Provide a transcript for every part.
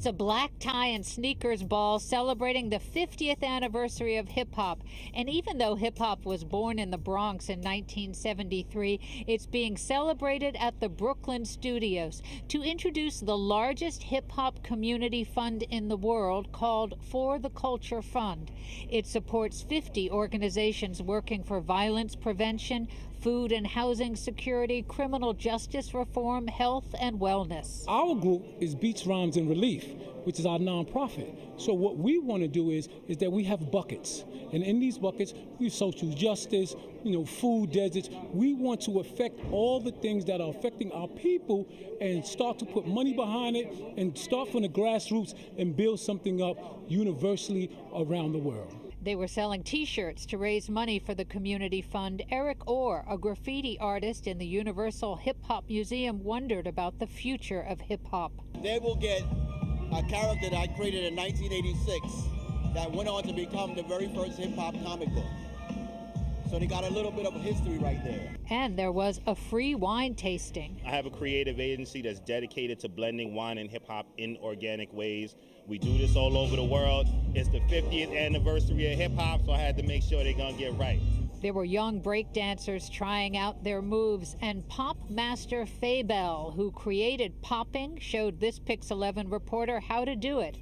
It's a black tie and sneakers ball celebrating the 50th anniversary of hip-hop. And even though hip-hop was born in the Bronx in 1973, it's being celebrated at the Brooklyn studios to introduce the largest hip-hop community fund in the world called For the Culture Fund. It supports 50 organizations working for violence prevention, food and housing security, criminal justice reform, health, and wellness. Our group is Beats, Rhymes, and Relief, which is our nonprofit. So what we want to do is that we have buckets. And in these buckets, we have social justice, food deserts. We want to affect all the things that are affecting our people and start to put money behind it and start from the grassroots and build something up universally around the world. They were selling T-shirts to raise money for the community fund. Eric Orr, a graffiti artist in the Universal Hip Hop Museum, wondered about the future of hip hop. They will get a character that I created in 1986 that went on to become the very first hip hop comic book. So they got a little bit of a history right there. And there was a free wine tasting. I have a creative agency that's dedicated to blending wine and hip hop in organic ways. We do this all over the world. It's the 50th anniversary of hip hop, so I had to make sure they're gonna get right. There were young breakdancers trying out their moves, and pop master Faybell, who created popping, showed this Pix 11 reporter how to do it.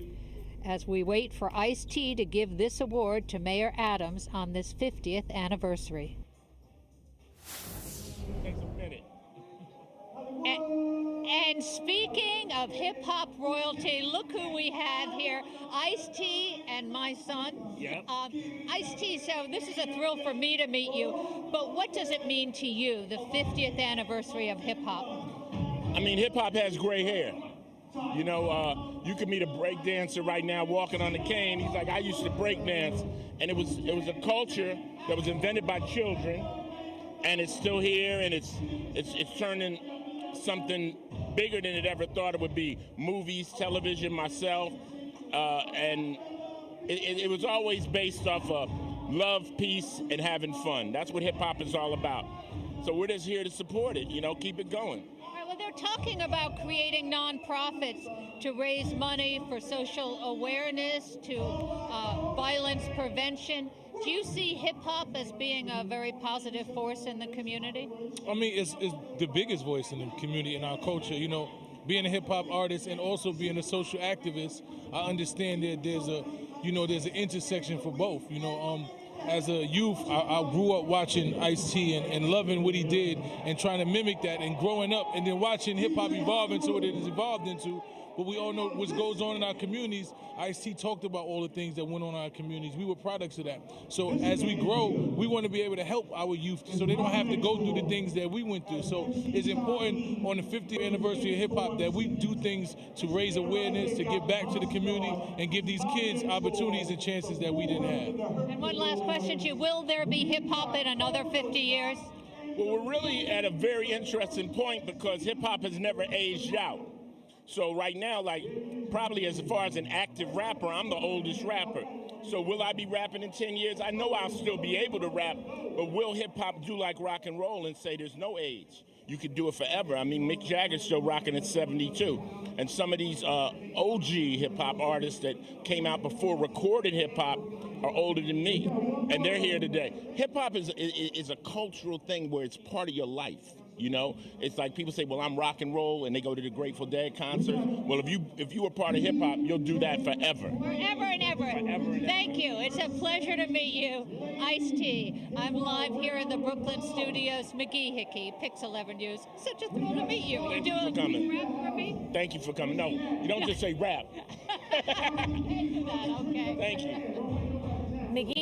As we wait for Ice-T to give this award to Mayor Adams on this 50th anniversary. Takes a minute. And speaking of hip-hop royalty, look who we have here, Ice-T and my son. Yep. Ice-T, so this is a thrill for me to meet you, but what does it mean to you, the 50th anniversary of hip-hop? I mean, hip-hop has gray hair. You could meet a break dancer right now walking on the cane. He's like, I used to break dance. And it was a culture that was invented by children, and it's still here, and it's turning something bigger than it ever thought it would be. Movies, television, myself, and it was always based off of love, peace, and having fun. That's what hip-hop is all about. So we're just here to support it, keep it going. Well, they're talking about creating nonprofits to raise money for social awareness, to violence prevention. Do you see hip-hop as being a very positive force in the community? I mean, it's the biggest voice in the community, in our culture. Being a hip-hop artist and also being a social activist, I understand that there's an intersection for both. As a youth, I grew up watching Ice-T and loving what he did and trying to mimic that and growing up and then watching hip-hop evolve into what it has evolved into. But we all know what goes on in our communities. Ice-T talked about all the things that went on in our communities. We were products of that. So as we grow, we want to be able to help our youth so they don't have to go through the things that we went through. So it's important on the 50th anniversary of hip-hop that we do things to raise awareness, to give back to the community, and give these kids opportunities and chances that we didn't have. And one last question to you. Will there be hip-hop in another 50 years? Well, we're really at a very interesting point because hip-hop has never aged out. So right now, probably as far as an active rapper, I'm the oldest rapper. So will I be rapping in 10 years? I know I'll still be able to rap, but will hip-hop do like rock and roll and say there's no age? You could do it forever. I mean, Mick Jagger's still rocking at 72. And some of these OG hip-hop artists that came out before recorded hip-hop are older than me, and they're here today. Hip-hop is a cultural thing where it's part of your life. It's like people say, well, I'm rock and roll, and they go to the Grateful Dead concert. Well, if you were part of hip-hop, you'll do that forever. Forever and ever. Thank you. It's a pleasure to meet you, Ice-T. I'm live here in the Brooklyn studios. McGee Hickey, Pix 11 News. Such a thrill to meet you. Thank You you for do coming. rap for me? Thank you for coming. No, you don't just say rap. Okay. Thank you. McGee.